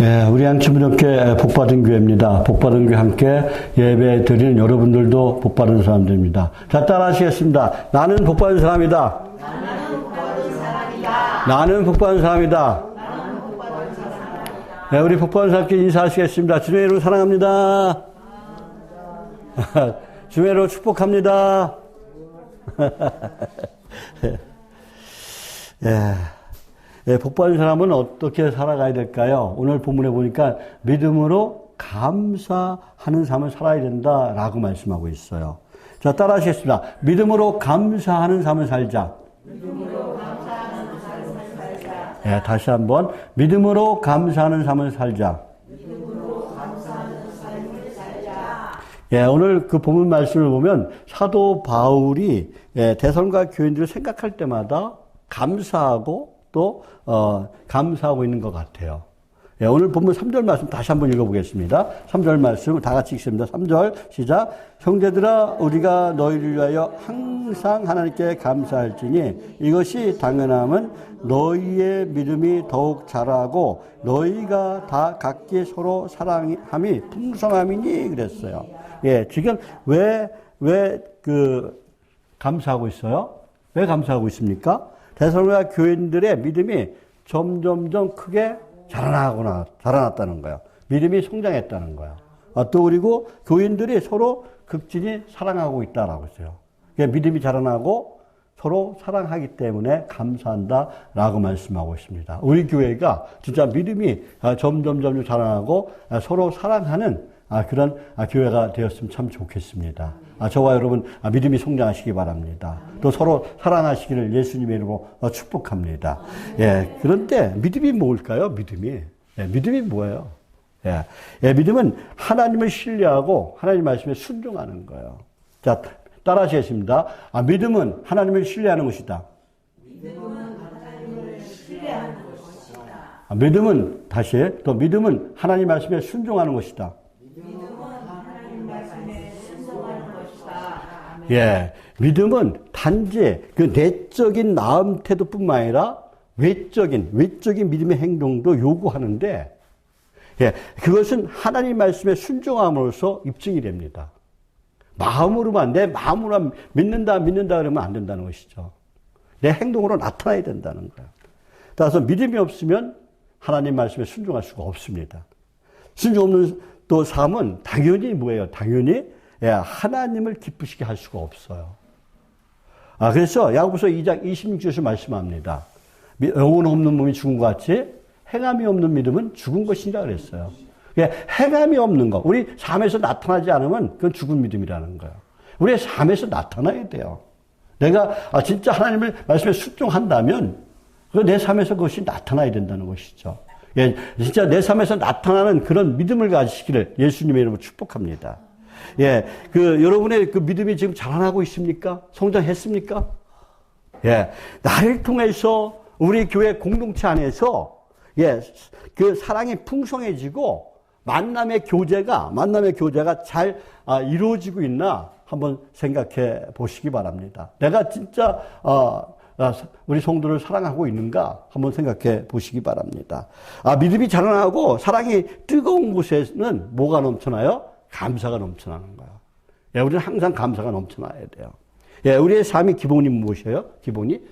예, 우리 양천부교회 복받은 교회입니다. 복받은 교회 함께 예배 드리는 여러분들도 복받은 사람들입니다. 자, 따라 하시겠습니다. 나는 복받은 사람이다. 나는 복받은 사람이다. 나는 복받은 사람이다. 나는 복받은 사람이다. 네, 우리 복받은 사람께 인사하시겠습니다. 주님의 이름으로 사랑합니다. 주님의 이름으로 축복합니다. 예. 예, 복받은 사람은 어떻게 살아가야 될까요? 오늘 본문에 보니까 믿음으로 감사하는 삶을 살아야 된다라고 말씀하고 있어요. 자, 따라 하시겠습니다. 믿음으로 감사하는 삶을 살자. 믿음으로 감사하는 삶을 살자. 예, 다시 한번 믿음으로 감사하는 삶을 살자. 믿음으로 감사하는 삶을 살자. 예, 오늘 그 본문 말씀을 보면 사도 바울이 대선과 교인들을 생각할 때마다 감사하고 또 감사하고 있는 것 같아요. 예, 오늘 본문 3절 말씀 다시 한번 읽어보겠습니다. 3절 말씀 다 같이 읽습니다. 3절 시작. 형제들아 우리가 너희를 위하여 항상 하나님께 감사할지니 이것이 당연함은 너희의 믿음이 더욱 자라고 너희가 다 각기 서로 사랑함이 풍성함이니 그랬어요. 예, 지금 왜 감사하고 있어요? 왜 감사하고 있습니까? 대선과 교인들의 믿음이 점점점 크게 자라났다는 거예요. 믿음이 성장했다는 거예요. 또 그리고 교인들이 서로 극진히 사랑하고 있다라고 했어요. 믿음이 자라나고 서로 사랑하기 때문에 감사한다라고 말씀하고 있습니다. 우리 교회가 진짜 믿음이 점점 자라나고 서로 사랑하는 그런 교회가 되었으면 참 좋겠습니다. 저와 여러분 믿음이 성장하시기 바랍니다. 또 서로 사랑하시기를 예수님의 이름으로 축복합니다. 예, 그런데 믿음이 뭘까요? 믿음이 뭐예요? 예, 믿음은 하나님을 신뢰하고 하나님 말씀에 순종하는 거예요. 자, 따라 하시겠습니다. 믿음은 하나님을 신뢰하는 것이다. 믿음은 하나님을 신뢰하는 것이다. 믿음은 하나님 말씀에 순종하는 것이다. 믿음은 하나님 말씀에 순종하는 것이다. 예, 믿음은 단지 그 내적인 마음 태도뿐만 아니라 외적인 믿음의 행동도 요구하는데, 예, 그것은 하나님 말씀에 순종함으로써 입증이 됩니다. 내 마음으로만 믿는다 그러면 안 된다는 것이죠. 내 행동으로 나타나야 된다는 거예요. 따라서 믿음이 없으면 하나님 말씀에 순종할 수가 없습니다. 순종 없는 또 삶은 당연히 뭐예요? 당연히 하나님을 기쁘시게 할 수가 없어요. 그래서 야고보서 2장 26절에서 말씀합니다. 영혼 없는 몸이 죽은 것 같이 행함이 없는 믿음은 죽은 것이라 그랬어요. 행함이 없는 거, 우리 삶에서 나타나지 않으면 그건 죽은 믿음이라는 거예요. 우리의 삶에서 나타나야 돼요. 내가 진짜 하나님을 말씀에 순종한다면 내 삶에서 그것이 나타나야 된다는 것이죠. 예, 진짜 내 삶에서 나타나는 그런 믿음을 가지시기를 예수님의 이름으로 축복합니다. 예, 여러분의 그 믿음이 지금 자라나고 있습니까? 성장했습니까? 예, 나를 통해서 우리 교회 공동체 안에서 그 사랑이 풍성해지고 만남의 교제가 잘 이루어지고 있나 한번 생각해 보시기 바랍니다. 내가 진짜 우리 성도를 사랑하고 있는가 한번 생각해 보시기 바랍니다. 믿음이 자라나고 사랑이 뜨거운 곳에는 뭐가 넘쳐나요? 감사가 넘쳐나는 거예요. 예, 우리는 항상 감사가 넘쳐나야 돼요. 예, 우리의 삶의 기본이 무엇이에요?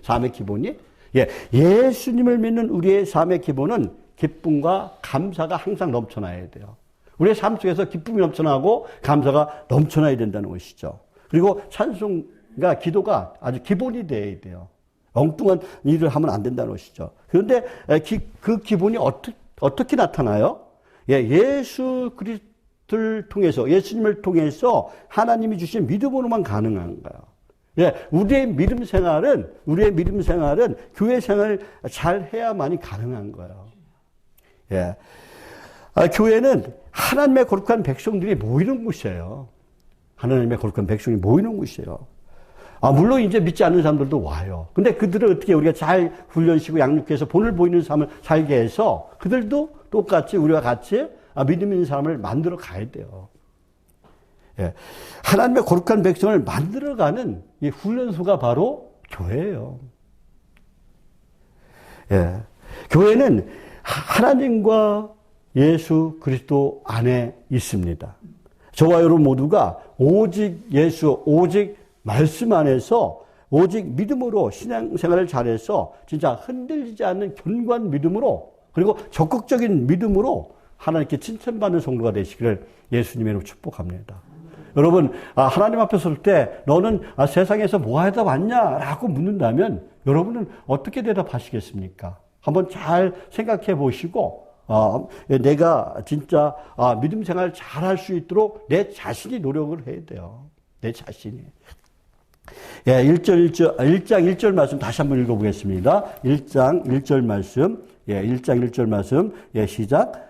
삶의 기본이? 예, 예수님을 믿는 우리의 삶의 기본은 기쁨과 감사가 항상 넘쳐나야 돼요. 우리의 삶 속에서 기쁨이 넘쳐나고 감사가 넘쳐나야 된다는 것이죠. 그리고 찬송과 기도가 아주 기본이 돼야 돼요. 엉뚱한 일을 하면 안 된다는 것이죠. 그런데 그 기본이 어떻게 나타나요? 예수 그리스도를 통해서, 예수님을 통해서 하나님이 주신 믿음으로만 가능한 거예요. 우리의 믿음 생활은 교회 생활을 잘 해야만이 가능한 거예요. 교회는 하나님의 거룩한 백성들이 모이는 곳이에요. 하나님의 거룩한 백성이 모이는 곳이에요. 물론 이제 믿지 않는 사람들도 와요. 근데 그들을 어떻게 우리가 잘 훈련시키고 양육해서 본을 보이는 삶을 살게 해서 그들도 똑같이 우리와 같이 믿음 있는 사람을 만들어 가야 돼요. 하나님의 거룩한 백성을 만들어가는 이 훈련소가 바로 교회예요. 교회는 하나님과 예수 그리스도 안에 있습니다. 저와 여러분 모두가 오직 예수, 오직 말씀 안에서 오직 믿음으로 신앙생활을 잘해서 진짜 흔들리지 않는 견고한 믿음으로 그리고 적극적인 믿음으로 하나님께 칭찬받는 성도가 되시기를 예수님의 이름으로 축복합니다. 여러분, 하나님 앞에 설 때 너는 세상에서 뭐 하다 왔냐라고 묻는다면 여러분은 어떻게 대답하시겠습니까? 한번 잘 생각해 보시고 내가 진짜 믿음 생활 잘할 수 있도록 내 자신이 노력을 해야 돼요. 내 자신이. 예, 1장 1절 말씀 다시 한번 읽어보겠습니다. 1장 1절 말씀. 예, 1장 1절 말씀. 예, 시작.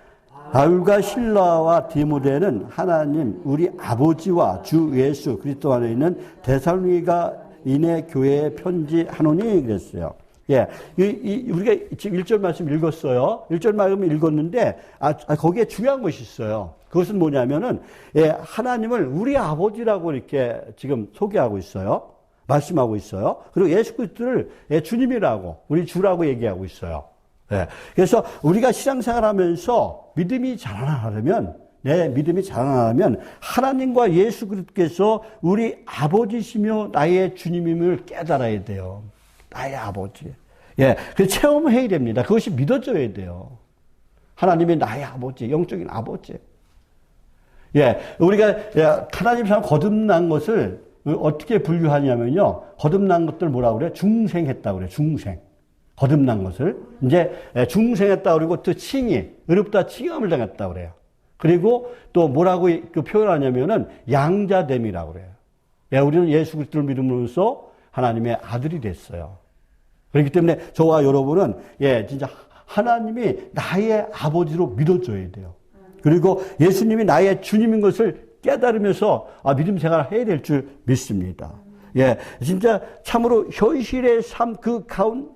바울과 실라와 디모데는 하나님 우리 아버지와 주 예수 그리스도 안에 있는 데살로니가인의 교회에 편지하노니 그랬어요. 예, 우리가 지금 1절 말씀 읽었어요. 1절 말씀 읽었는데, 거기에 중요한 것이 있어요. 그것은 뭐냐면은, 예, 하나님을 우리 아버지라고 이렇게 지금 소개하고 있어요. 말씀하고 있어요. 그리고 예수 그리스도를 예, 주님이라고, 우리 주라고 얘기하고 있어요. 예, 그래서 우리가 신앙생활 하면서 믿음이 자라나려면, 내 믿음이 자라나려면 하나님과 예수 그리스도께서 우리 아버지시며 나의 주님임을 깨달아야 돼요. 나의 아버지. 예, 그 체험해야 됩니다. 그것이 믿어져야 돼요. 하나님이 나의 아버지, 영적인 아버지. 예, 우리가 하나님 사람 거듭난 것을 어떻게 분류하냐면요. 거듭난 것들 뭐라고 그래요? 중생했다고 그래요. 중생. 거듭난 것을. 이제 중생했다고 그러고 또 칭의, 의롭다 칭함을 당했다고 그래요. 그리고 또 뭐라고 그 표현하냐면은 양자됨이라고 그래요. 예, 우리는 예수 그리스도를 믿음으로써 하나님의 아들이 됐어요. 그렇기 때문에 저와 여러분은 예, 진짜 하나님이 나의 아버지로 믿어줘야 돼요. 그리고 예수님이 나의 주님인 것을 깨달으면서 믿음 생활을 해야 될 줄 믿습니다. 예, 진짜 참으로 현실의 삶 그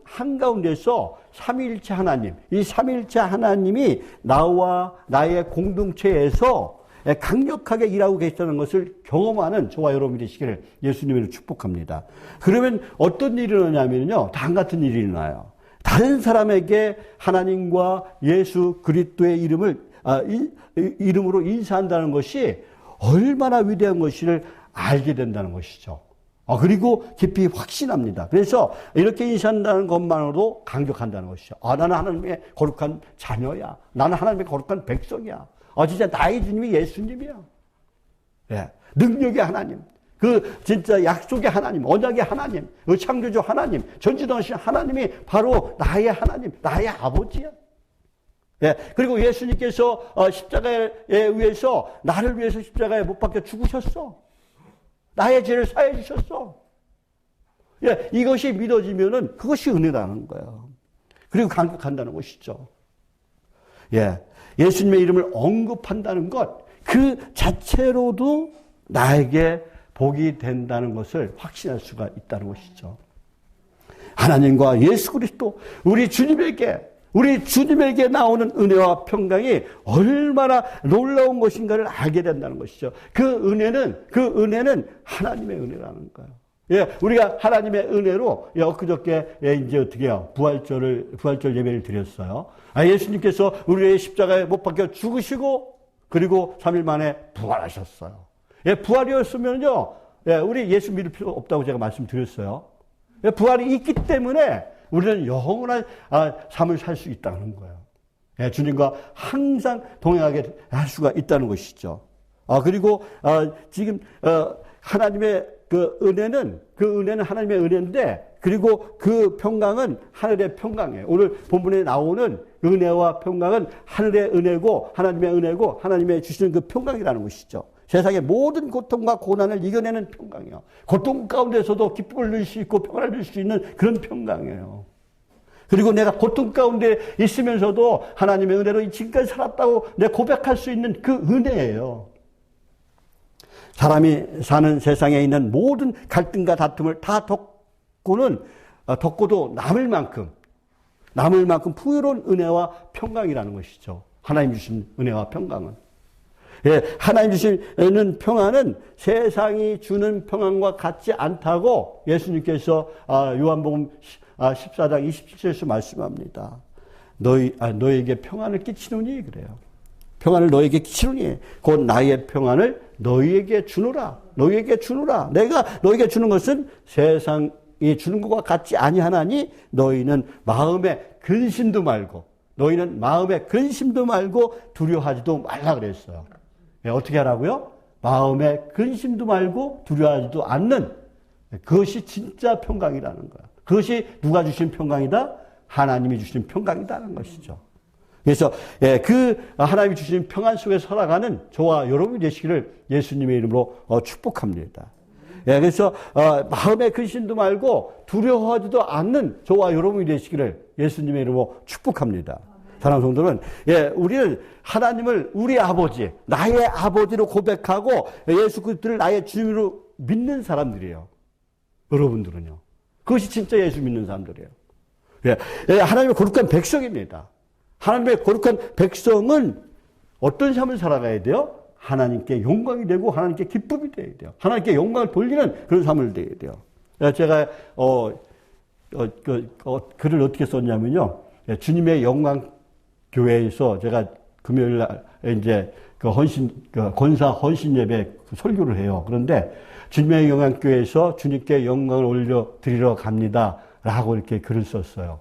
한가운데서 삼위일체 하나님, 이 삼위일체 하나님이 나와 나의 공동체에서 강력하게 일하고 계시다는 것을 경험하는 저와 여러분이 되시기를 예수님을 축복합니다. 그러면 어떤 일이 일어나냐면요. 다음 같은 일이 일어나요. 다른 사람에게 하나님과 예수 그리스도의 이름으로 인사한다는 것이 얼마나 위대한 것인지를 알게 된다는 것이죠. 그리고 깊이 확신합니다. 그래서 이렇게 인사한다는 것만으로도 강력한다는 것이죠. 나는 하나님의 거룩한 자녀야. 나는 하나님의 거룩한 백성이야. 진짜 나의 주님이 예수님이야. 예. 능력의 하나님. 그 진짜 약속의 하나님, 언약의 하나님, 그 창조주 하나님, 전지전능하신 하나님이 바로 나의 하나님, 나의 아버지야. 예. 그리고 예수님께서 십자가에 의해서 나를 위해서 십자가에 못 박혀 죽으셨어. 나의 죄를 사해 주셨어. 예. 이것이 믿어지면은 그것이 은혜라는 거예요. 그리고 강력한다는 것이죠. 예. 예수님의 이름을 언급한다는 것, 그 자체로도 나에게 복이 된다는 것을 확신할 수가 있다는 것이죠. 하나님과 예수 그리스도, 우리 주님에게 나오는 은혜와 평강이 얼마나 놀라운 것인가를 알게 된다는 것이죠. 그 은혜는 하나님의 은혜라는 거예요. 예, 우리가 하나님의 은혜로 엊그저께 이제 어떻게 해요? 부활절 예배를 드렸어요. 예수님께서 우리의 십자가에 못 박혀 죽으시고 그리고 3일 만에 부활하셨어요. 예, 부활이었으면요, 예, 우리 예수 믿을 필요 없다고 제가 말씀드렸어요. 예, 부활이 있기 때문에 우리는 영원한 삶을 살 수 있다는 거예요. 예, 주님과 항상 동행하게 할 수가 있다는 것이죠. 그리고 지금 하나님의 그 은혜는 하나님의 은혜인데, 그리고 그 평강은 하늘의 평강이에요. 오늘 본문에 나오는 은혜와 평강은 하늘의 은혜고, 하나님의 은혜고, 하나님의 주시는 그 평강이라는 것이죠. 세상의 모든 고통과 고난을 이겨내는 평강이에요. 고통 가운데서도 기쁨을 누릴 수 있고 평안을 누릴 수 있는 그런 평강이에요. 그리고 내가 고통 가운데 있으면서도 하나님의 은혜로 지금까지 살았다고 내가 고백할 수 있는 그 은혜예요. 사람이 사는 세상에 있는 모든 갈등과 다툼을 다 덮고도 남을 만큼 풍요로운 은혜와 평강이라는 것이죠. 하나님 주신 은혜와 평강은. 예, 하나님 주시는 평안은 세상이 주는 평안과 같지 않다고 예수님께서 요한복음 14장 27절에서 말씀합니다. 너에게 평안을 끼치노니 그래요. 평안을 너에게 끼치노니 곧 나의 평안을 너희에게 주노라. 너희에게 주노라. 내가 너희에게 주는 것은 세상이 주는 것과 같지 아니하나니 너희는 마음에 근심도 말고 두려워하지도 말라 그랬어요. 어떻게 하라고요? 마음에 근심도 말고 두려워하지도 않는, 그것이 진짜 평강이라는 거야. 그것이 누가 주신 평강이다? 하나님이 주신 평강이다는 것이죠. 그래서 그 하나님이 주신 평안 속에 살아가는 저와 여러분이 되시기를 예수님의 이름으로 축복합니다. 그래서 마음에 근심도 말고 두려워하지도 않는 저와 여러분이 되시기를 예수님의 이름으로 축복합니다. 사랑하는 성도는 우리는 하나님을 우리 아버지, 나의 아버지로 고백하고 예수 그리스도를 나의 주님으로 믿는 사람들이에요. 여러분들은요. 그것이 진짜 예수 믿는 사람들이에요. 하나님의 거룩한 백성입니다. 하나님의 거룩한 백성은 어떤 삶을 살아가야 돼요? 하나님께 영광이 되고 하나님께 기쁨이 되어야 돼요. 하나님께 영광을 돌리는 그런 삶을 되어야 돼요. 제가 글을 어떻게 썼냐면요. 주님의 영광 교회에서 제가 금요일 날 이제 권사 헌신 예배 설교를 해요. 그런데 주님의 영광 교회에서 주님께 영광을 올려 드리러 갑니다라고 이렇게 글을 썼어요.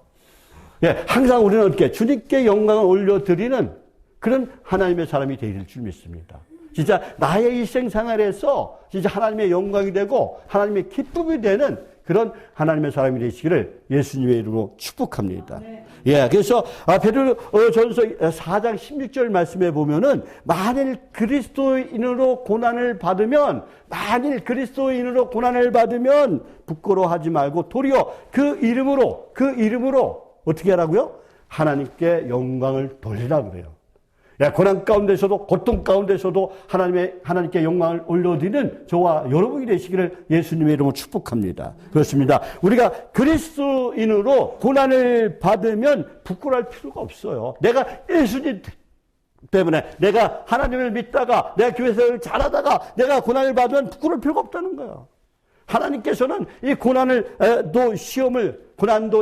항상 우리는 어떻게 주님께 영광을 올려드리는 그런 하나님의 사람이 되길 줄 믿습니다. 진짜 나의 일생생활에서 진짜 하나님의 영광이 되고 하나님의 기쁨이 되는 그런 하나님의 사람이 되시기를 예수님의 이름으로 축복합니다. 그래서 베드로전서 4장 16절 말씀에 보면은 만일 그리스도인으로 고난을 받으면 부끄러워하지 말고 도리어 그 이름으로 어떻게 하라고요? 하나님께 영광을 돌리라 그래요. 고난 가운데서도 고통 가운데서도 하나님께 영광을 올려드리는 저와 여러분이 되시기를 예수님의 이름으로 축복합니다. 그렇습니다. 우리가 그리스도인으로 고난을 받으면 부끄러워할 필요가 없어요. 내가 예수님 때문에 내가 하나님을 믿다가 내가 교회생활을 잘하다가 내가 고난을 받으면 부끄러울 필요가 없다는 거예요. 하나님께서는 이 고난도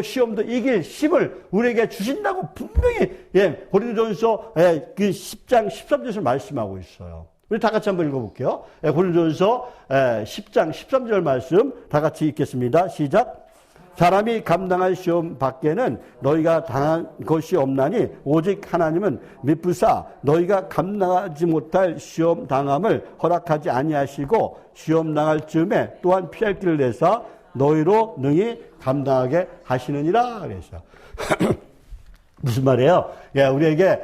시험도 이길 힘을 우리에게 주신다고 분명히 고린도전서 10장 13절에서 말씀하고 있어요. 우리 다 같이 한번 읽어볼게요. 고린도전서 10장 13절 말씀 다 같이 읽겠습니다. 시작. 사람이 감당할 시험 밖에는 너희가 당한 것이 없나니 오직 하나님은 미쁘사 너희가 감당하지 못할 시험 당함을 허락하지 아니하시고 시험 당할 즈음에 또한 피할 길을 내사 너희로 능히 감당하게 하시느니라 그랬어요. 무슨 말이에요? 우리에게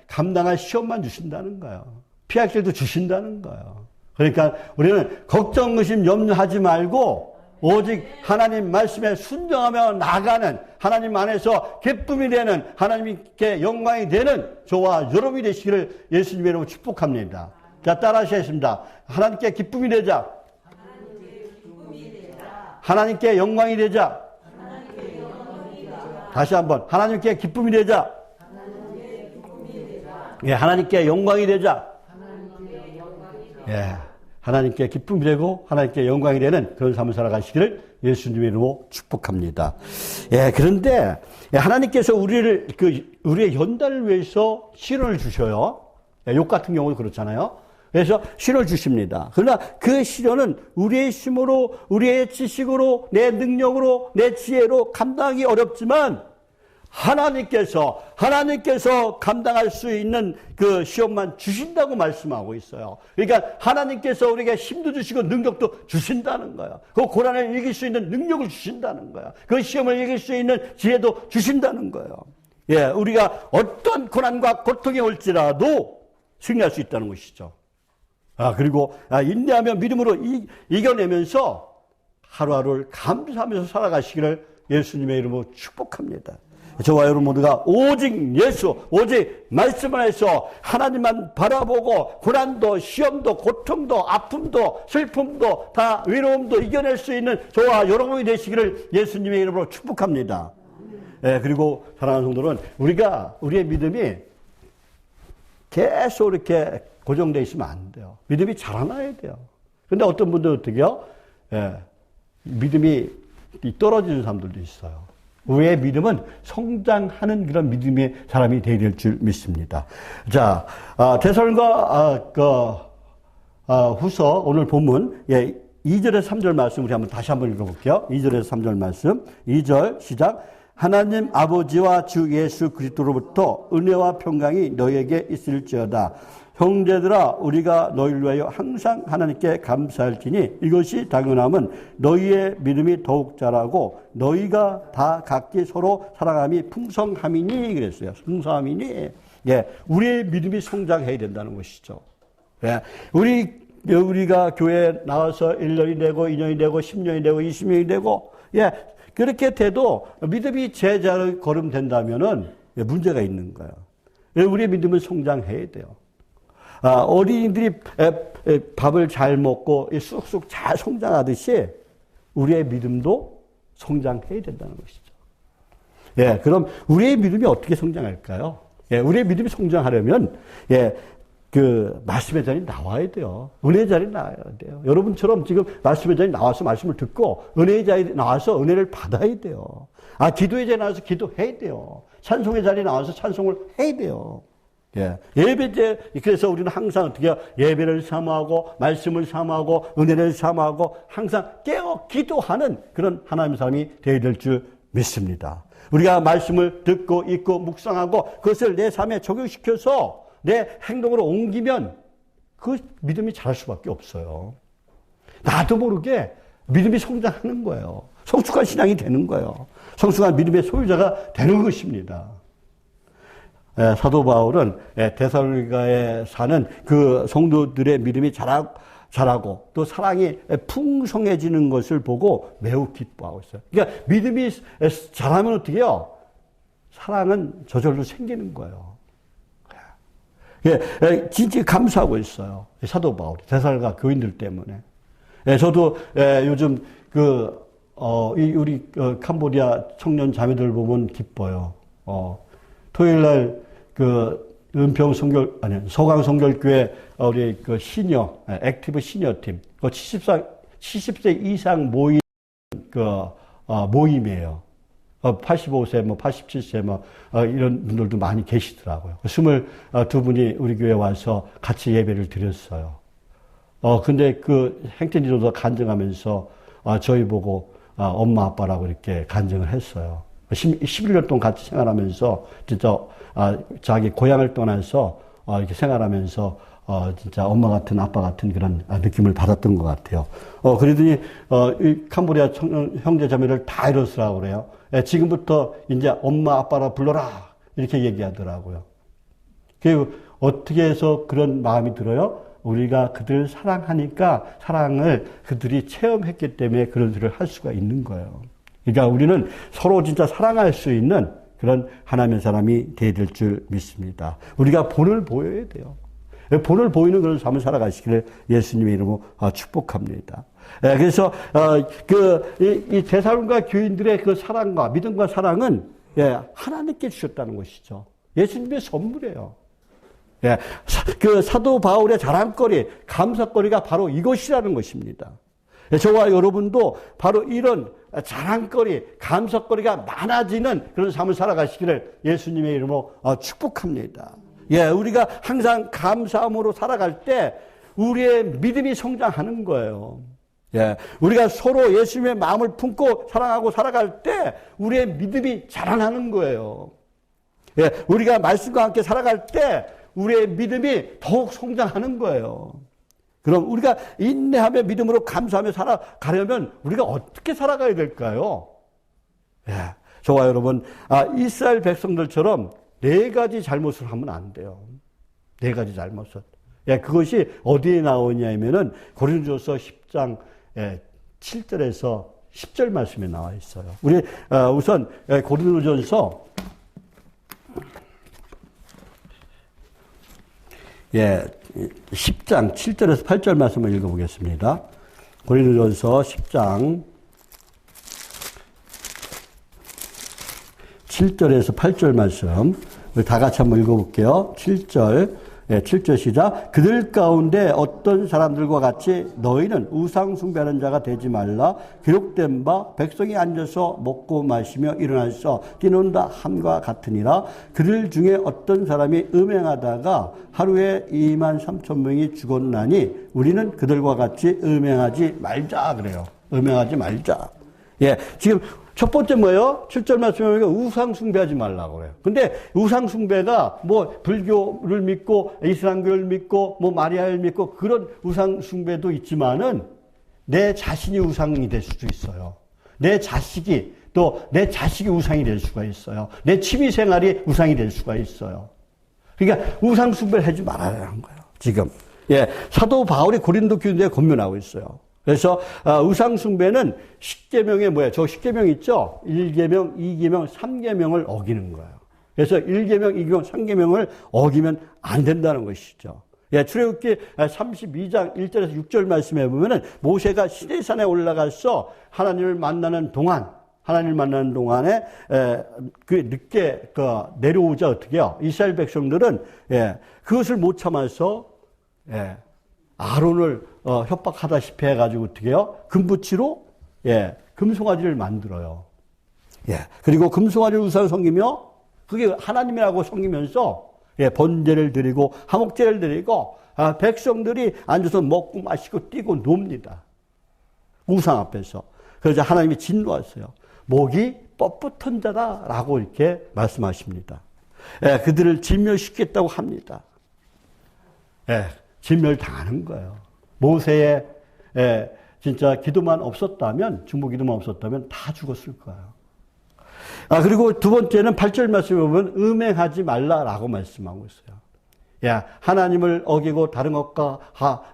감당할 시험만 주신다는 거예요. 피할 길도 주신다는 거예요. 그러니까 우리는 걱정, 의심, 염려하지 말고 오직 하나님 말씀에 순종하며 나가는 하나님 안에서 기쁨이 되는 하나님께 영광이 되는 저와 여러분이 되시기를 예수님의 이름으로 축복합니다. 자, 따라 하시겠습니다. 하나님께 기쁨이 되자. 하나님께 영광이 되자. 다시 한번 하나님께 기쁨이 되자. 하나님께 영광이 되자. 하나님께 기쁨이 되고 하나님께 영광이 되는 그런 삶을 살아가시기를 예수님의 이름으로 축복합니다. 그런데 하나님께서 우리의 연단을 위해서 시련을 주셔요. 욥 같은 경우도 그렇잖아요. 그래서 시련을 주십니다. 그러나 그 시련은 우리의 힘으로, 우리의 지식으로, 내 능력으로, 내 지혜로 감당하기 어렵지만 하나님께서 감당할 수 있는 그 시험만 주신다고 말씀하고 있어요. 그러니까 하나님께서 우리에게 힘도 주시고 능력도 주신다는 거예요. 그 고난을 이길 수 있는 능력을 주신다는 거예요. 그 시험을 이길 수 있는 지혜도 주신다는 거예요. 우리가 어떤 고난과 고통이 올지라도 승리할 수 있다는 것이죠. 그리고 인내하며 믿음으로 이겨내면서 하루하루를 감사하면서 살아가시기를 예수님의 이름으로 축복합니다. 저와 여러분 모두가 오직 예수, 오직 말씀 안에서 하나님만 바라보고 고난도, 시험도, 고통도, 아픔도, 슬픔도, 다 외로움도 이겨낼 수 있는 저와 여러분이 되시기를 예수님의 이름으로 축복합니다. 그리고 사랑하는 성도는 우리의 믿음이 계속 이렇게 고정되어 있으면 안 돼요. 믿음이 자라나야 돼요. 근데 어떤 분들은 어떻게 해요? 믿음이 떨어지는 사람들도 있어요. 우리의 믿음은 성장하는 그런 믿음의 사람이 되어야 될 줄 믿습니다. 자, 데살로니가 후서 오늘 본문 2절에서 3절 말씀 우리 다시 한번 읽어볼게요. 2절에서 3절 말씀. 2절 시작. 하나님 아버지와 주 예수 그리스도로부터 은혜와 평강이 너희에게 있을지어다. 형제들아 우리가 너희를 위하여 항상 하나님께 감사할지니 이것이 당연함은 너희의 믿음이 더욱 자라고 너희가 다 각기 서로 사랑함이 풍성함이니 그랬어요. 풍성함이니. 우리의 믿음이 성장해야 된다는 것이죠. 우리가 교회에 나와서 1년이 되고 2년이 되고 10년이 되고 20년이 되고 그렇게 돼도 믿음이 제자로 걸음된다면은 문제가 있는 거예요. 우리의 믿음은 성장해야 돼요. 어린이들이 밥을 잘 먹고 쑥쑥 잘 성장하듯이 우리의 믿음도 성장해야 된다는 것이죠. 그럼 우리의 믿음이 어떻게 성장할까요? 우리의 믿음이 성장하려면 그 말씀의 자리에 나와야 돼요. 은혜의 자리에 나와야 돼요. 여러분처럼 지금 말씀의 자리에 나와서 말씀을 듣고 은혜의 자리에 나와서 은혜를 받아야 돼요. 기도의 자리에 나와서 기도해야 돼요. 찬송의 자리에 나와서 찬송을 해야 돼요. 예배 때 그래서 우리는 항상 어떻게 해요? 예배를 사모하고 말씀을 사모하고 은혜를 사모하고 항상 깨어 기도하는 그런 하나님의 사람이 되어야 될 줄 믿습니다. 우리가 말씀을 듣고 읽고 묵상하고 그것을 내 삶에 적용시켜서 내 행동으로 옮기면 그 믿음이 자랄 수밖에 없어요. 나도 모르게 믿음이 성장하는 거예요. 성숙한 신앙이 되는 거예요. 성숙한 믿음의 소유자가 되는 것입니다. 사도 바울은 데살로니가에 사는 그 성도들의 믿음이 자라고 또 사랑이 풍성해지는 것을 보고 매우 기뻐하고 있어요. 그러니까 믿음이 자라면 어떻게 해요? 사랑은 저절로 생기는 거예요. 진짜 감사하고 있어요. 사도 바울이 데살로니가 교인들 때문에. 저도 요즘 우리 캄보디아 청년 자매들 보면 기뻐요. 토요일 날 서강 성결교회 우리 시니어 액티브 시니어 팀 70세 이상 모임 모임이에요. 85세, 87세, 이런 분들도 많이 계시더라고요. 22분이 우리 교회에 와서 같이 예배를 드렸어요. 근데 그 행태지도도 간증하면서, 저희 보고, 엄마, 아빠라고 이렇게 간증을 했어요. 11년 동안 같이 생활하면서, 진짜, 자기 고향을 떠나서, 이렇게 생활하면서, 진짜 엄마 같은 아빠 같은 그런 느낌을 받았던 것 같아요. 그러더니, 이 캄보디아 형제 자매를 다 이뤘으라고 그래요. 지금부터 이제 엄마 아빠라 불러라 이렇게 얘기하더라고요. 그리고 어떻게 해서 그런 마음이 들어요? 우리가 그들을 사랑하니까 사랑을 그들이 체험했기 때문에 그런 일을 할 수가 있는 거예요. 그러니까 우리는 서로 진짜 사랑할 수 있는 그런 하나님의 사람이 되어야 될 줄 믿습니다. 우리가 본을 보여야 돼요. 본을 보이는 그런 삶을 살아가시기를 예수님의 이름으로 축복합니다. 그래서 이 데살로니가 교인들의 그 사랑과 믿음과 사랑은 하나님께 주셨다는 것이죠. 예수님의 선물이에요. 그 사도 바울의 자랑거리, 감사거리가 바로 이것이라는 것입니다. 저와 여러분도 바로 이런 자랑거리, 감사거리가 많아지는 그런 삶을 살아가시기를 예수님의 이름으로 축복합니다. 우리가 항상 감사함으로 살아갈 때 우리의 믿음이 성장하는 거예요. 우리가 서로 예수님의 마음을 품고 사랑하고 살아갈 때 우리의 믿음이 자라나는 거예요. 우리가 말씀과 함께 살아갈 때 우리의 믿음이 더욱 성장하는 거예요. 그럼 우리가 인내하며 믿음으로 감사하며 살아가려면 우리가 어떻게 살아가야 될까요? 저와 여러분, 이스라엘 백성들처럼 4가지 잘못을 하면 안 돼요. 4가지 잘못을. 그것이 어디에 나오냐면은 고린도전서 10장 7절에서 10절 말씀에 나와 있어요. 우리 우선 고린도전서 10장 7절에서 8절 말씀을 읽어보겠습니다. 고린도전서 10장 7절에서 8절 말씀 우리 다 같이 한번 읽어볼게요. 7절 7절 시작. 그들 가운데 어떤 사람들과 같이 너희는 우상 숭배하는 자가 되지 말라. 기록된 바 백성이 앉아서 먹고 마시며 일어나서 뛰논다 함과 같으니라. 그들 중에 어떤 사람이 음행하다가 하루에 23,000명이 죽었나니 우리는 그들과 같이 음행하지 말자 그래요. 음행하지 말자. 예, 지금 첫 번째 뭐예요? 7절 말씀에 보니까 우상 숭배하지 말라고 그래요. 근데 우상 숭배가 뭐 불교를 믿고 이슬람교를 믿고 뭐 마리아를 믿고 그런 우상 숭배도 있지만은 내 자신이 우상이 될 수도 있어요. 내 자식이 우상이 될 수가 있어요. 내 취미 생활이 우상이 될 수가 있어요. 그러니까 우상 숭배를 하지 말아야 하는 거예요. 지금. 예. 사도 바울이 고린도 교인들에 권면하고 있어요. 그래서 우상 숭배는 10계명에 뭐예요? 저 10계명 있죠? 1계명, 2계명, 3계명을 어기는 거예요. 그래서 1계명, 2계명, 3계명을 어기면 안 된다는 것이죠. 예, 출애굽기 32장 1절에서 6절 말씀해 보면은 모세가 시내산에 올라가서 하나님을 만나는 동안에 늦게 내려오자 어떻게요? 이스라엘 백성들은 그것을 못 참아서 아론을 협박하다시피 해가지고 어떻게 해요? 금붙이로 금송아지를 만들어요. 그리고 금송아지를 우상 섬기며 그게 하나님이라고 섬기면서 번제를 드리고 화목제를 드리고 백성들이 앉아서 먹고 마시고 뛰고 놉니다. 우상 앞에서. 그래서 하나님이 진노하세요. 목이 뻣뻣한 자다라고 이렇게 말씀하십니다. 그들을 진멸시키겠다고 합니다. 진멸당하는 거예요. 모세의 진짜 기도만 없었다면, 중보 기도만 없었다면 다 죽었을 거예요. 그리고 두 번째는 8절 말씀에 보면 음행하지 말라라고 말씀하고 있어요. 하나님을 어기고 다른 것과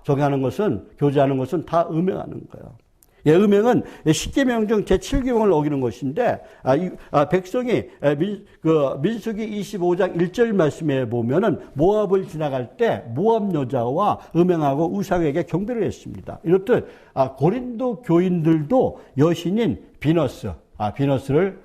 정하는 것은, 교제하는 것은 다 음행하는 거예요. 음행은 10계명 중 제7계명을 어기는 것인데, 백성이 민수기 25장 1절 말씀에 보면은 모압을 지나갈 때 모압 여자와 음행하고 우상에게 경배를 했습니다. 이렇듯 고린도 교인들도 여신인 비너스를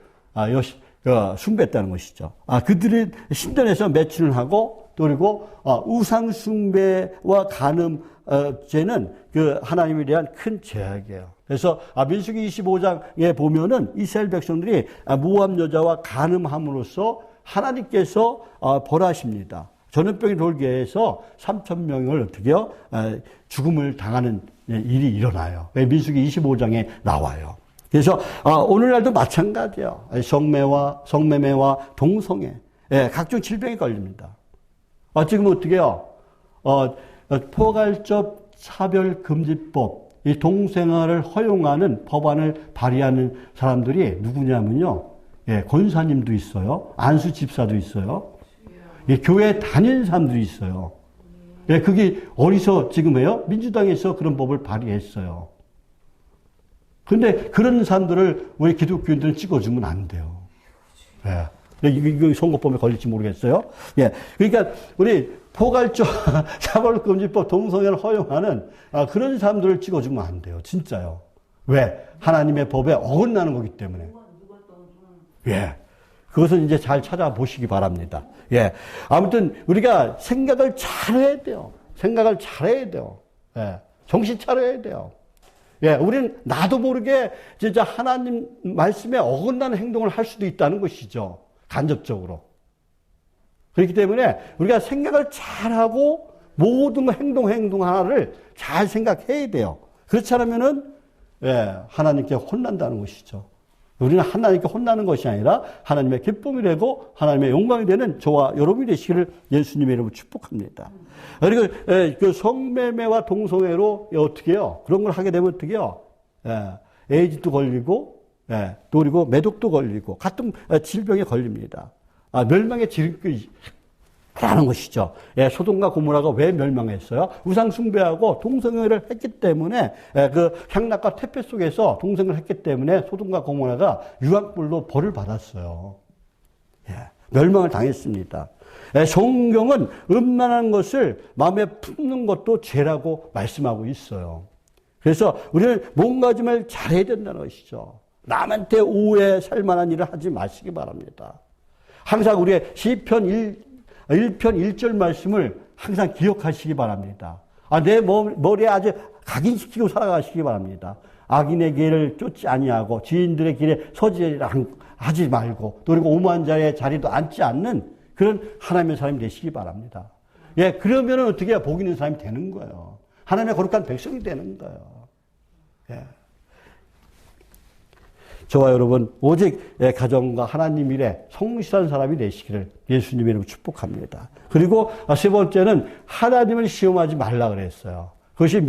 숭배했다는 것이죠. 그들이 신전에서 매춘을 하고, 그리고 우상 숭배와 간음죄는 하나님에 대한 큰 죄악이에요. 그래서 민수기 25장에 보면은 이스라엘 백성들이 모압 여자와 간음함으로써 하나님께서 벌하십니다. 전염병이 돌게 해서 3,000명을 어떻게요? 죽음을 당하는 일이 일어나요. 민수기 25장에 나와요. 그래서 오늘날도 마찬가지예요. 성매매와 동성애, 각종 질병이 걸립니다. 지금 어떻게 해요? 포괄적 차별금지법, 이 동성애를 허용하는 법안을 발의하는 사람들이 누구냐면요. 권사님도 있어요. 안수 집사도 있어요. 교회 다니는 사람도 있어요. 그게 어디서 지금 해요? 민주당에서 그런 법을 발의했어요. 근데 그런 사람들을 우리 기독교인들은 찍어주면 안 돼요. 이거 선거법에 걸릴지 모르겠어요. 그러니까 우리 포괄적 차별금지법 동성애를 허용하는 그런 사람들을 찍어주면 안 돼요. 진짜요. 왜? 하나님의 법에 어긋나는 거기 때문에. 그것은 이제 잘 찾아보시기 바랍니다. 아무튼 우리가 생각을 잘해야 돼요. 정신 차려야 돼요. 우리는 나도 모르게 진짜 하나님 말씀에 어긋나는 행동을 할 수도 있다는 것이죠. 간접적으로. 그렇기 때문에 우리가 생각을 잘하고 모든 행동 하나를 잘 생각해야 돼요. 그렇지 않으면은 하나님께 혼난다는 것이죠. 우리는 하나님께 혼나는 것이 아니라 하나님의 기쁨이 되고 하나님의 영광이 되는 저와 여러분이 되시기를 예수님의 이름으로 축복합니다. 그리고 그 성매매와 동성애로 어떻게 해요? 그런 걸 하게 되면 어떻게 해요? 에이즈도 걸리고 또 그리고 매독도 걸리고 같은 질병에 걸립니다. 멸망의 지름길이라는 것이죠. 소돔과 고모라가 왜 멸망했어요? 우상 숭배하고 동성애를 했기 때문에 그 향락과 태폐 속에서 동성애를 했기 때문에 소돔과 고모라가 유황불로 벌을 받았어요. 멸망을 당했습니다. 성경은 음란한 것을 마음에 품는 것도 죄라고 말씀하고 있어요. 그래서 우리는 몸가짐을 잘해야 된다는 것이죠. 남한테 오해 살 만한 일을 하지 마시기 바랍니다. 항상 우리의 시편 1편 1절 말씀을 항상 기억하시기 바랍니다. 내 머리에 아주 각인시키고 살아가시기 바랍니다. 악인의 길을 쫓지 아니하고 지인들의 길에 서지 하지 말고, 그리고 오만한 자의 자리도 앉지 않는 그런 하나님의 사람이 되시기 바랍니다. 예, 그러면은 어떻게 복 있는 사람이 되는 거예요. 하나님의 거룩한 백성이 되는 거예요. 예. 저와 여러분, 오직 가정과 하나님 일에 성실한 사람이 되시기를 예수님의 이름으로 축복합니다. 그리고 세 번째는 하나님을 시험하지 말라 그랬어요. 그것이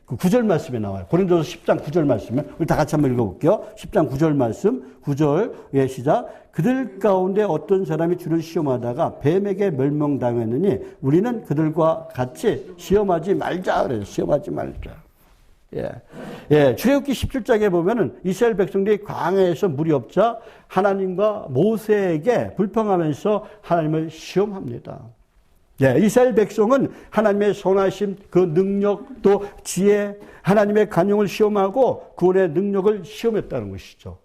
9절 말씀에 나와요. 고린도서 10장 9절 말씀에 우리 다 같이 한번 읽어볼게요. 10장 9절 말씀, 9절 예, 시작. 그들 가운데 어떤 사람이 주를 시험하다가 뱀에게 멸망당했느니 우리는 그들과 같이 시험하지 말자 그래요. 시험하지 말자. 예, 출애굽기 17장에 보면은 이스라엘 백성들이 광야에서 물이 없자 하나님과 모세에게 불평하면서 하나님을 시험합니다. 예, 이스라엘 백성은 하나님의 선하심, 그 능력, 또 지혜, 하나님의 간용을 시험하고 구원의 능력을 시험했다는 것이죠.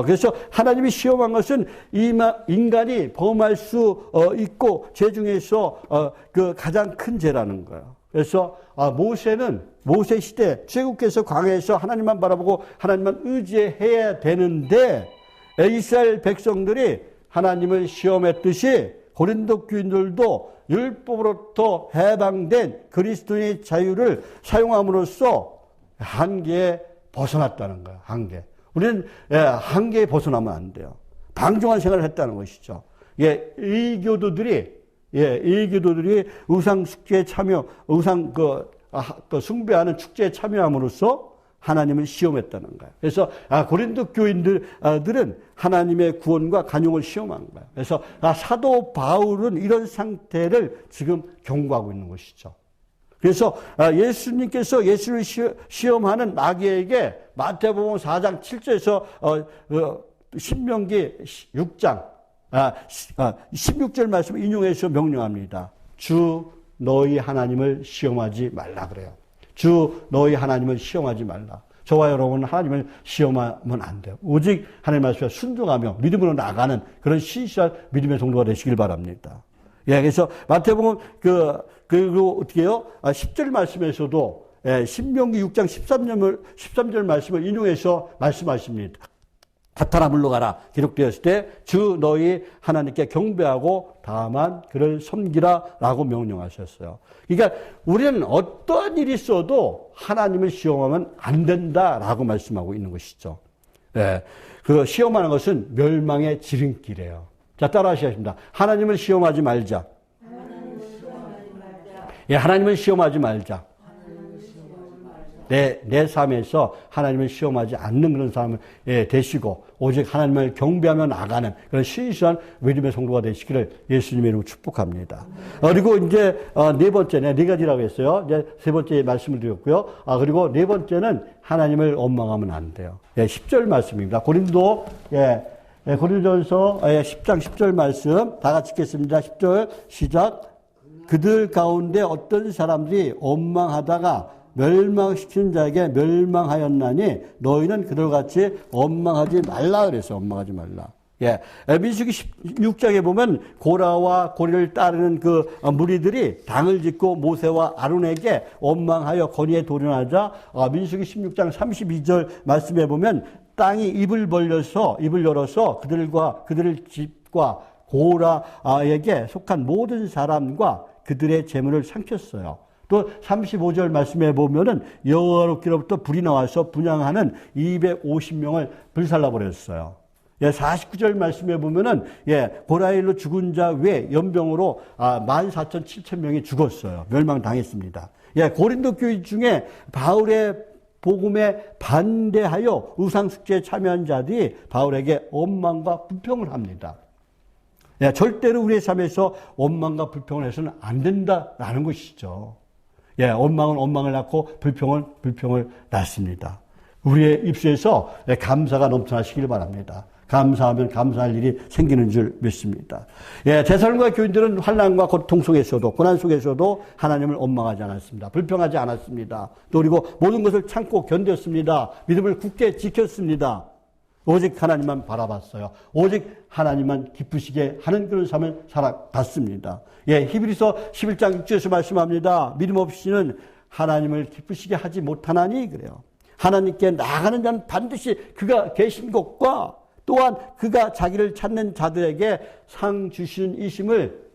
그래서 하나님이 시험한 것은 인간이 범할 수 있고 죄 중에서 그 가장 큰 죄라는 거예요. 그래서 모세 시대 출애굽께서 광야에서 하나님만 바라보고 하나님만 의지해야 되는데 이스라엘 백성들이 하나님을 시험했듯이 고린도 교인들도 율법으로부터 해방된 그리스도인의 자유를 사용함으로써 한계에 벗어났다는 거예요. 한계. 우리는 한계에 벗어나면 안 돼요. 방종한 생활을 했다는 것이죠. 이교도들이 우상 축제에 참여, 우상 숭배하는 축제에 참여함으로써 하나님을 시험했다는 거예요. 그래서 고린도 교인들은 하나님의 구원과 간용을 시험한 거예요. 그래서 사도 바울은 이런 상태를 지금 경고하고 있는 것이죠. 그래서 예수님께서 예수를 시험하는 마귀에게 마태복음 4장 7절에서 신명기 6장 16절 말씀을 인용해서 명령합니다. 주 너희 하나님을 시험하지 말라 그래요. 주 너희 하나님을 시험하지 말라. 저와 여러분은 하나님을 시험하면 안 돼요. 오직 하나님 말씀에 순종하며 믿음으로 나가는 그런 신실한 믿음의 성도가 되시길 바랍니다. 예, 그래서 마태복음 그리고 어떻게 해요? 10절 말씀에서도 신명기 6장 13절 말씀을 인용해서 말씀하십니다. 다타라 물러가라 기록되었을 때 주 너희 하나님께 경배하고 다만 그를 섬기라 라고 명령하셨어요. 그러니까 우리는 어떤 일이 있어도 하나님을 시험하면 안 된다라고 말씀하고 있는 것이죠. 예, 그 시험하는 것은 멸망의 지름길이에요. 자, 따라 하시겠습니다. 하나님을 시험하지 말자. 예, 하나님을 시험하지 말자. 내 삶에서 하나님을 시험하지 않는 그런 사람을 되시고 오직 하나님을 경배하며 나가는 그런 신실한 믿음의 성도가 되시기를 예수님의 이름으로 축복합니다. 그리고 이제 네 번째는 네 가지라고 했어요. 이제 세 번째 말씀을 드렸고요. 그리고 네 번째는 하나님을 원망하면 안 돼요. 10절 말씀입니다. 고린도전서 10장 10절 말씀 다 같이 읽겠습니다. 10절 시작. 그들 가운데 어떤 사람들이 원망하다가 멸망시키는 자에게 멸망하였나니 너희는 그들같이 원망하지 말라 그래서 원망하지 말라. 예. 민수기 16장에 보면 고라와 고리를 따르는 그 무리들이 당을 짓고 모세와 아론에게 원망하여 건의에 도전하자 민수기 16장 32절 말씀에 보면 땅이 입을 열어서 그들의 집과 고라에게 속한 모든 사람과 그들의 재물을 삼켰어요. 또 35절 말씀에 보면은 여호와께로부터 불이 나와서 분향하는 250명을 불살라버렸어요. 49절 말씀에 보면은 고라일로 죽은 자 외 연병으로 14,700명이 죽었어요. 멸망당했습니다. 고린도 교회 중에 바울의 복음에 반대하여 우상 숙제에 참여한 자들이 바울에게 원망과 불평을 합니다. 절대로 우리의 삶에서 원망과 불평을 해서는 안 된다라는 것이죠. 원망은 원망을 낳고 불평은 불평을 낳습니다. 우리의 입술에서 감사가 넘쳐나시길 바랍니다. 감사하면 감사할 일이 생기는 줄 믿습니다. 데살로니가 교인들은 환난과 고통 속에서도 고난 속에서도 하나님을 원망하지 않았습니다. 불평하지 않았습니다. 또 그리고 모든 것을 참고 견뎠습니다. 믿음을 굳게 지켰습니다. 오직 하나님만 바라봤어요. 오직 하나님만 기쁘시게 하는 그런 삶을 살아갔습니다. 예, 히브리서 11장 6절에서 말씀합니다. 믿음 없이는 하나님을 기쁘시게 하지 못하나니 그래요. 하나님께 나아가는 자는 반드시 그가 계신 것과 또한 그가 자기를 찾는 자들에게 상 주시는 이심을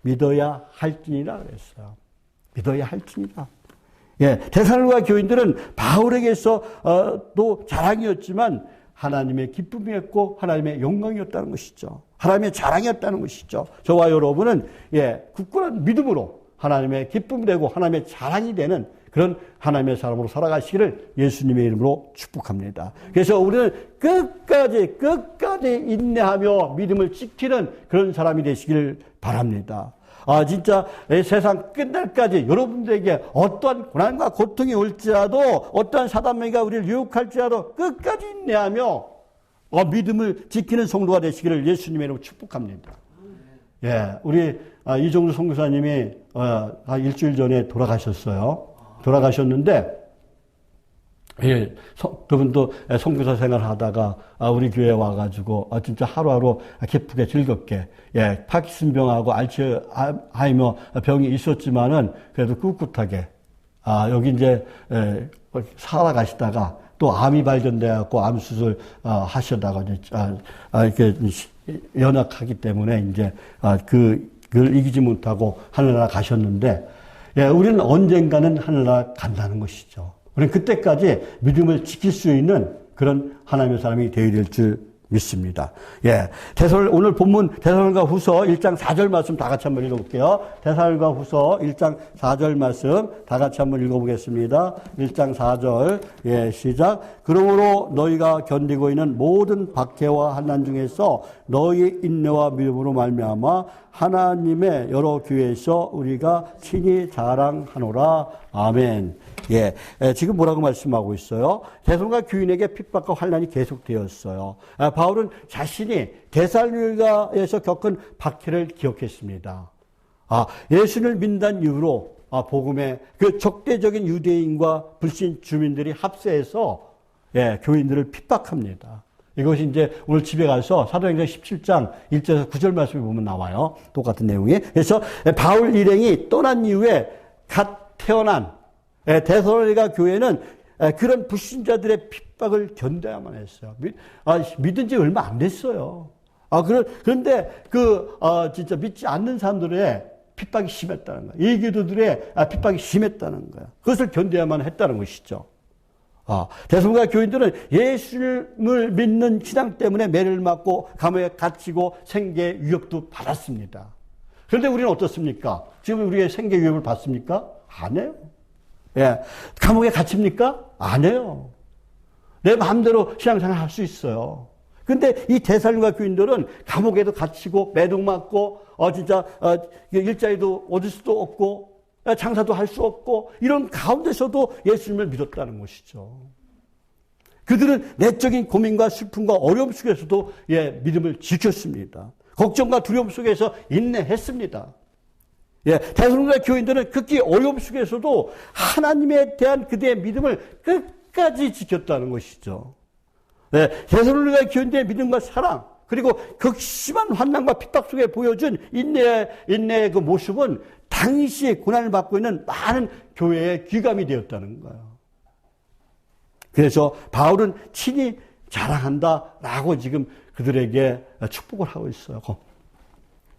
믿어야 할지니라 그랬어요. 믿어야 할지니라. 예, 데살로니가 교인들은 바울에게서 또 자랑이었지만 하나님의 기쁨이었고 하나님의 영광이었다는 것이죠. 하나님의 자랑이었다는 것이죠. 저와 여러분은 굳건한 믿음으로 하나님의 기쁨이 되고 하나님의 자랑이 되는 그런 하나님의 사람으로 살아가시기를 예수님의 이름으로 축복합니다. 그래서 우리는 끝까지 인내하며 믿음을 지키는 그런 사람이 되시길 바랍니다. 진짜 세상 끝날까지 여러분들에게 어떠한 고난과 고통이 올지라도 어떠한 사단마귀가 우리를 유혹할지라도 끝까지 인내하며 믿음을 지키는 성도가 되시기를 예수님의 이름으로 축복합니다. 예, 우리 이종수 선교사님이 일주일 전에 돌아가셨는데 예, 그분도 선교사 생활을 하다가 우리 교회에 와가지고 진짜 하루하루 기쁘게 즐겁게 파킨슨병하고 알츠하이머 병이 있었지만은 그래도 꿋꿋하게 여기 이제 살아가시다가 또 암이 발견돼갖고 암 수술 하시다가 이렇게 연약하기 때문에 이제 그걸 이기지 못하고 하늘나라 가셨는데 우리는 언젠가는 하늘나라 간다는 것이죠. 우리는 그때까지 믿음을 지킬 수 있는 그런 하나님의 사람이 되어야 될 줄 믿습니다. 오늘 본문 데살로니가 후서 1장 4절 말씀 다 같이 한번 읽어볼게요. 데살로니가 후서 1장 4절 말씀 다 같이 한번 읽어보겠습니다. 1장 4절, 시작. 그러므로 너희가 견디고 있는 모든 박해와 환난 중에서 너희 인내와 믿음으로 말미암아 하나님의 여러 교회에서 우리가 친히 자랑하노라. 아멘. 지금 뭐라고 말씀하고 있어요? 데살로니가 교인에게 핍박과 환난이 계속되었어요. 바울은 자신이 데살로니가에서 겪은 박해를 기억했습니다. 예수를 믿는 이유로 복음의 그 적대적인 유대인과 불신 주민들이 합세해서 교인들을 핍박합니다. 이것이 이제 오늘 집에 가서 사도행전 17장 1절에서 9절 말씀을 보면 나와요. 똑같은 내용이. 그래서 바울 일행이 떠난 이후에 갓 태어난 데살로니가 교회는 그런 불신자들의 핍박을 견뎌야만 했어요. 믿은 지 얼마 안 됐어요. 그런데 진짜 믿지 않는 사람들의 핍박이 심했다는 거예요. 예교도들의 핍박이 심했다는 거예요. 그것을 견뎌야만 했다는 것이죠. 데살로니가 교인들은 예수를 믿는 신앙 때문에 매를 맞고 감옥에 갇히고 생계 위협도 받았습니다. 그런데 우리는 어떻습니까? 지금 우리의 생계 위협을 받습니까? 안 해요. 감옥에 갇힙니까? 안 해요. 내 마음대로 신앙생활 할 수 있어요. 근데 이 데살로니가 교인들은 감옥에도 갇히고 매도 맞고 진짜 일자리도 얻을 수도 없고 장사도 할 수 없고 이런 가운데서도 예수님을 믿었다는 것이죠. 그들은 내적인 고민과 슬픔과 어려움 속에서도 믿음을 지켰습니다. 걱정과 두려움 속에서 인내했습니다. 데살로니가 교인들은 극히 어려움 속에서도 하나님에 대한 그들의 믿음을 끝까지 지켰다는 것이죠. 데살로니가 교인들의 믿음과 사랑 그리고 극심한 환난과 핍박 속에 보여준 인내의 그 모습은 당시에 고난을 받고 있는 많은 교회의 귀감이 되었다는 거예요. 그래서 바울은 친히 자랑한다라고 지금 그들에게 축복을 하고 있어요.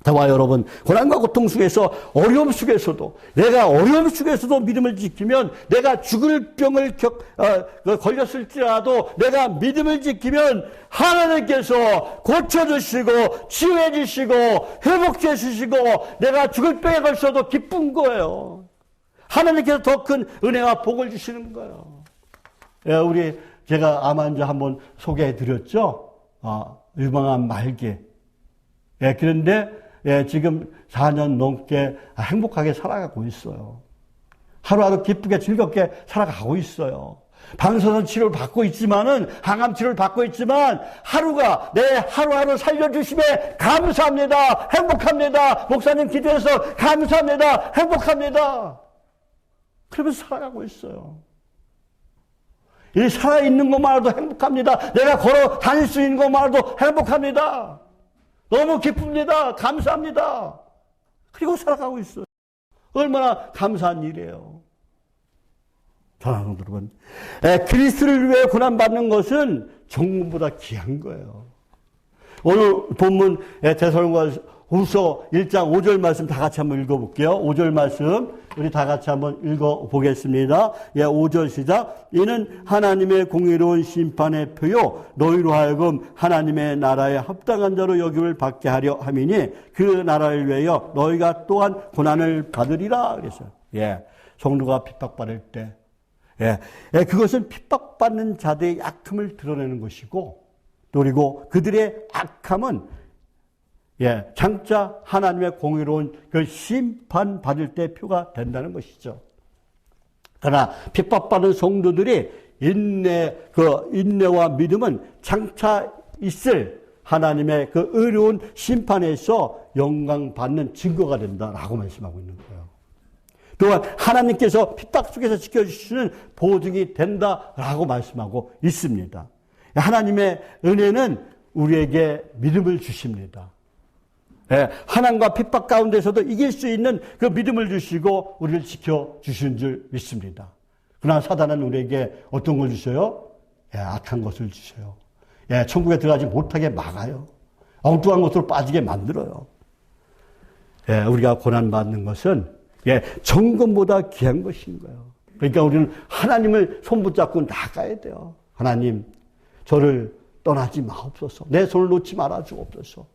저와 여러분, 고난과 고통 속에서 어려움 속에서도 내가 어려움 속에서도 믿음을 지키면 내가 죽을 병을 걸렸을지라도 내가 믿음을 지키면 하나님께서 고쳐주시고 치유해주시고 회복해주시고 내가 죽을 병에 걸쳐도 기쁜 거예요. 하나님께서 더 큰 은혜와 복을 주시는 거예요. 제가 암 환자 한번 소개해드렸죠. 유방암 말기. 그런데 지금 4년 넘게 행복하게 살아가고 있어요. 하루하루 기쁘게 즐겁게 살아가고 있어요. 방사선 치료를 받고 있지만은, 항암 치료를 받고 있지만, 내 하루하루 살려주심에 감사합니다. 행복합니다. 목사님 기도해서 감사합니다. 행복합니다. 그러면서 살아가고 있어요. 이 살아있는 것만으로도 행복합니다. 내가 걸어 다닐 수 있는 것만으로도 행복합니다. 너무 기쁩니다. 감사합니다. 그리고 살아가고 있어요. 얼마나 감사한 일이에요. 사랑하는 여러분, 그리스도를 위해 고난받는 것은 정금보다 귀한 거예요. 오늘 본문 데살로니가후서 1장 5절 말씀 다 같이 한번 읽어볼게요. 5절 말씀 우리 다 같이 한번 읽어보겠습니다. 5절 시작. 이는 하나님의 공의로운 심판의 표요 너희로 하여금 하나님의 나라에 합당한 자로 여김을 받게 하려 함이니 그 나라를 위하여 너희가 또한 고난을 받으리라 그랬어요. 성도가 핍박받을 때 그것은 핍박받는 자들의 약함을 드러내는 것이고, 그리고 그들의 악함은 장차 하나님의 공의로운 그 심판받을 때 표가 된다는 것이죠. 그러나 핍박받은 성도들이 인내와 믿음은 장차 있을 하나님의 그 의로운 심판에서 영광받는 증거가 된다라고 말씀하고 있는 거예요. 또한 하나님께서 핍박 속에서 지켜주시는 보증이 된다라고 말씀하고 있습니다. 하나님의 은혜는 우리에게 믿음을 주십니다. 하나님과 핍박 가운데서도 이길 수 있는 그 믿음을 주시고 우리를 지켜주시는 줄 믿습니다. 그러나 사단은 우리에게 어떤 걸 주셔요? 악한 것을 주셔요. 천국에 들어가지 못하게 막아요. 엉뚱한 것으로 빠지게 만들어요. 우리가 고난받는 것은 정금보다 귀한 것인 거예요. 그러니까 우리는 하나님을 손붙잡고 나가야 돼요. 하나님, 저를 떠나지 마옵소서. 내 손을 놓지 말아 주옵소서.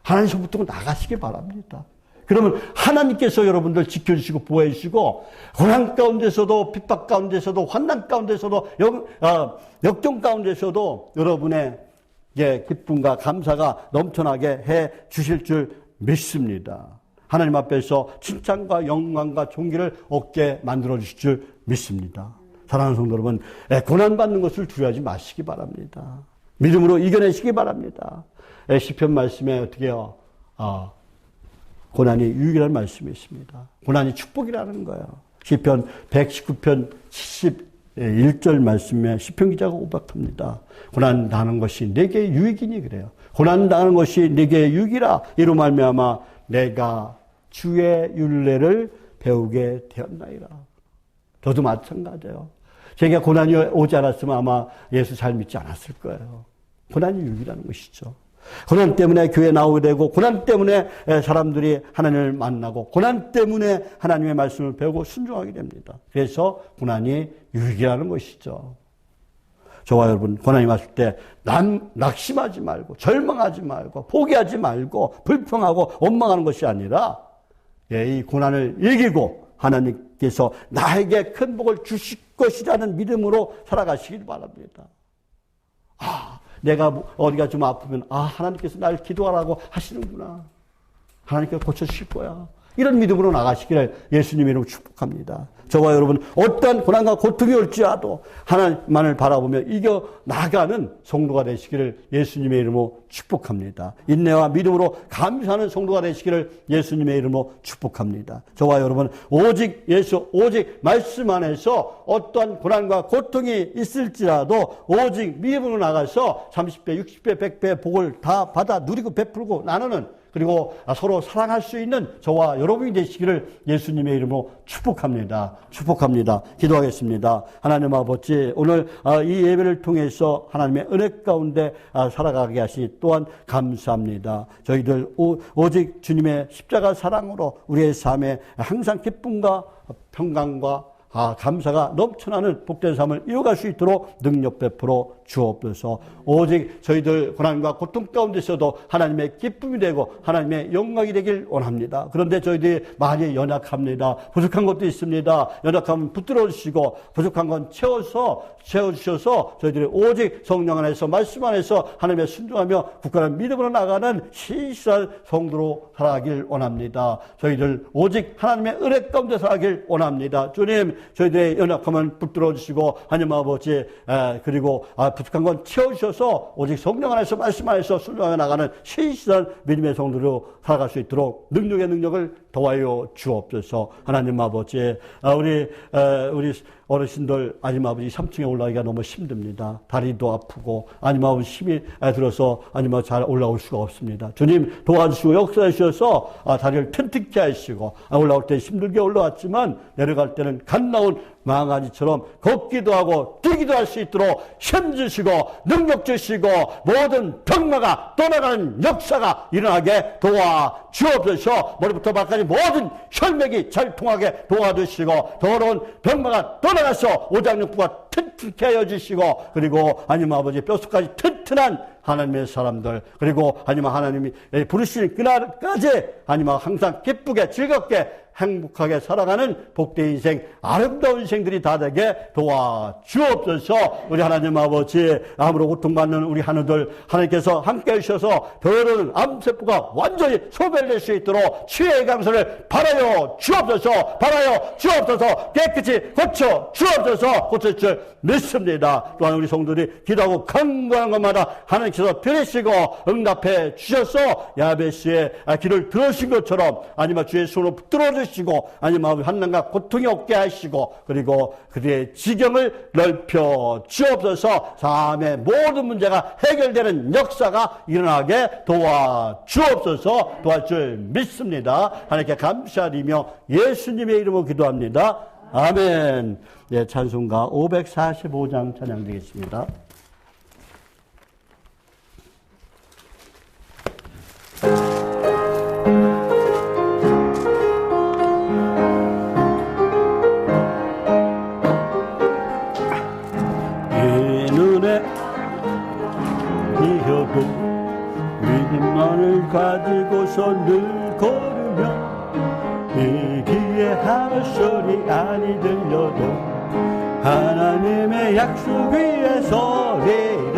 하나님 손 붙들고 나가시기 바랍니다. 그러면 하나님께서 여러분들 지켜주시고 보호해 주시고 고난 가운데서도 핍박 가운데서도 환난 가운데서도 역경 가운데서도 여러분의 기쁨과 감사가 넘쳐나게 해 주실 줄 믿습니다. 하나님 앞에서 칭찬과 영광과 존귀를 얻게 만들어 주실 줄 믿습니다. 사랑하는 성도 여러분, 고난받는 것을 두려워하지 마시기 바랍니다. 믿음으로 이겨내시기 바랍니다. 시편 말씀에 어떻게 해요? 고난이 유익이라는 말씀이 있습니다. 고난이 축복이라는 거예요. 시편 119편 71절 말씀에 시편 기자가 고백합니다. 고난 당하는 것이 내게 유익이니 그래요. 고난 당하는 것이 내게 유익이라. 이로 말미암아 내가 주의 율례를 배우게 되었나이다. 저도 마찬가지예요. 제가 고난이 오지 않았으면 아마 예수 잘 믿지 않았을 거예요. 고난이 유익이라는 것이죠. 고난 때문에 교회에 나오게 되고, 고난 때문에 사람들이 하나님을 만나고, 고난 때문에 하나님의 말씀을 배우고 순종하게 됩니다. 그래서 고난이 유익이라는 것이죠. 저와 여러분, 고난이 왔을 때 낙심하지 말고, 절망하지 말고, 포기하지 말고, 불평하고 원망하는 것이 아니라 이 고난을 이기고 하나님께서 나에게 큰 복을 주실 것이라는 믿음으로 살아가시길 바랍니다. 내가 어디가 좀 아프면 하나님께서 나를 기도하라고 하시는구나. 하나님께서 고쳐주실 거야. 이런 믿음으로 나가시기를 예수님의 이름으로 축복합니다. 저와 여러분, 어떠한 고난과 고통이 올지라도 하나님만을 바라보며 이겨나가는 성도가 되시기를 예수님의 이름으로 축복합니다. 인내와 믿음으로 감사하는 성도가 되시기를 예수님의 이름으로 축복합니다. 저와 여러분, 오직 예수, 오직 말씀 안에서 어떠한 고난과 고통이 있을지라도 오직 믿음으로 나가서 30배, 60배, 100배의 복을 다 받아 누리고 베풀고 나누는, 그리고 서로 사랑할 수 있는 저와 여러분이 되시기를 예수님의 이름으로 축복합니다. 축복합니다. 기도하겠습니다. 하나님 아버지, 오늘 이 예배를 통해서 하나님의 은혜 가운데 살아가게 하시니 또한 감사합니다. 저희들 오직 주님의 십자가 사랑으로 우리의 삶에 항상 기쁨과 평강과 감사가 넘쳐나는 복된 삶을 이어갈 수 있도록 능력 베풀어 주옵소서. 오직 저희들 고난과 고통 가운데서도 하나님의 기쁨이 되고 하나님의 영광이 되길 원합니다. 그런데 저희들이 많이 연약합니다. 부족한 것도 있습니다. 연약하면 붙들어 주시고 부족한 건 채워주셔서 저희들이 오직 성령 안에서 말씀 안에서 하나님의 순종하며 굳건한 믿음으로 나가는 신실한 성도로 살아가길 원합니다. 저희들 오직 하나님의 은혜 가운데 살아가길 원합니다. 주님, 저희들의 연약함은 붙들어 주시고 하나님 아버지, 그리고 부족한 건 채워주셔서 오직 성령 안에서 말씀 안에서 순종하며 나가는 신실한 믿음의 성도로 살아갈 수 있도록 능력의 능력을 도와요 주옵소서. 하나님 아버지, 우리 어르신들 하나님 아버지 3층에 올라가기가 너무 힘듭니다. 다리도 아프고 하나님 아버지 힘이 들어서 하나님 아버지 잘 올라올 수가 없습니다. 주님 도와주시고 역사해 주셔서 다리를 튼튼케 하시고 올라올 때 힘들게 올라왔지만 내려갈 때는 갓 나온 망아지처럼 걷기도 하고 뛰기도 할 수 있도록 힘 주시고 능력 주시고 모든 병마가 떠나가는 역사가 일어나게 도와주옵소서. 머리부터 발까지 모든 혈맥이 잘 통하게 도와주시고 더러운 병마가 떠나가서 오장육부가 튼튼케 하여 주시고 그리고 하나님 아버지 뼛속까지 튼튼한 하나님의 사람들 그리고 하나님이 부르시는 그날까지 하나님 항상 기쁘게 즐겁게 행복하게 살아가는 복된 인생 아름다운 인생들이 다 되게 도와주옵소서. 우리 하나님 아버지 암으로 고통받는 우리 하느들 하나님께서 함께 해주셔서 더러운 암세포가 완전히 소멸될 수 있도록 치유의 강선을 바라여 주옵소서. 바라여 주옵소서. 깨끗이 고쳐 주옵소서. 고칠 줄 믿습니다. 또한 우리 성도들이 기도하고 간구하는 것마다 하나님께서 들으시고 응답해 주셔서 야베스의 기도를 들으신 것처럼 아니면 주의 손으로 들어주시고 아니면 환난과 고통이 없게 하시고 그리고 그의 지경을 넓혀 주옵소서. 삶의 모든 문제가 해결되는 역사가 일어나게 도와주옵소서. 도와줄 줄 믿습니다. 하나님께 감사드리며 예수님의 이름으로 기도합니다. 아멘. 예, 찬송가 545장 찬양드리겠습니다. 이 눈에 비어도 믿음만을 가지고서 늘 걸으며 이 귀에 하늘 소리 아니 들려도 하나님의 약속 위에 서리라.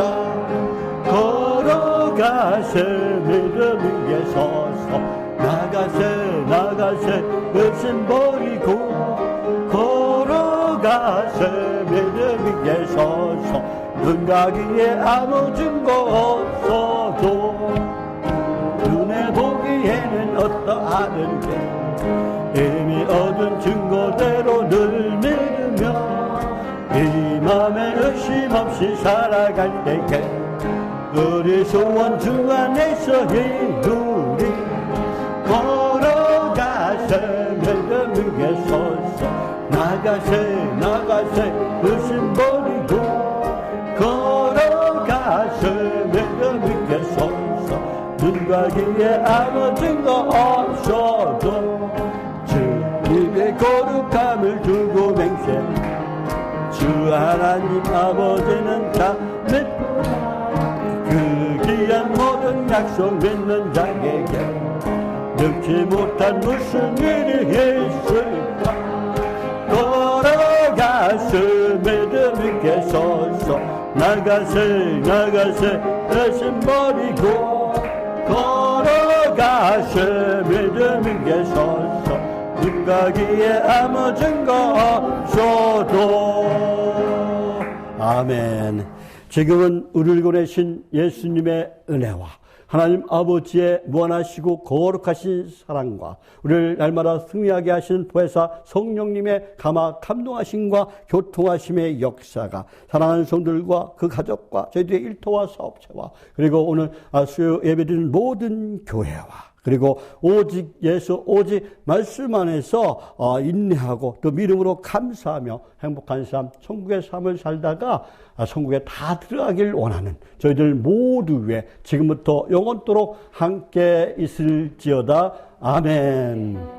걸어가세 믿음 위에 서서 나가세 의심 버리고 걸어가세 믿음 위에 서서 눈 가기에 아무 증거 없어도 눈에 보기에는 어떠하는 게 이미 얻은 증거대로 늘 믿으며 이 맘에 의심 없이 살아갈 때에 우리 소원 주 안에서 이루리. 걸어가세 믿음 위에 서서 나가세 의심 버리고 걸어가세 믿음 위에 서서 눈 가기에 아무 증거 없어도 주님의 거룩함을 두고 맹세 주 하나님 아버지는 다 믿고 그 귀한 모든 약속 믿는 자에게 능치 못한 무슨 일이 있을까. 걸어가세 믿음 위에 서서 나가세 의심 버리고 걸어가세 믿음 위에 서서 눈 가기에 아무 증거 없어도. 아멘. 지금은 우리를 보내신 예수님의 은혜와 하나님 아버지의 무한하시고 거룩하신 사랑과 우리를 날마다 승리하게 하시는 보혜사 성령님의 감동하심과 교통하심의 역사가 사랑하는 성들과 그 가족과 저희들의 일터와 사업체와 그리고 오늘 수요 예배드리는 모든 교회와 그리고 오직 예수 오직 말씀 안에서 인내하고 또 믿음으로 감사하며 행복한 삶 천국의 삶을 살다가 천국에 다 들어가길 원하는 저희들 모두 위해 지금부터 영원토록 함께 있을지어다. 아멘.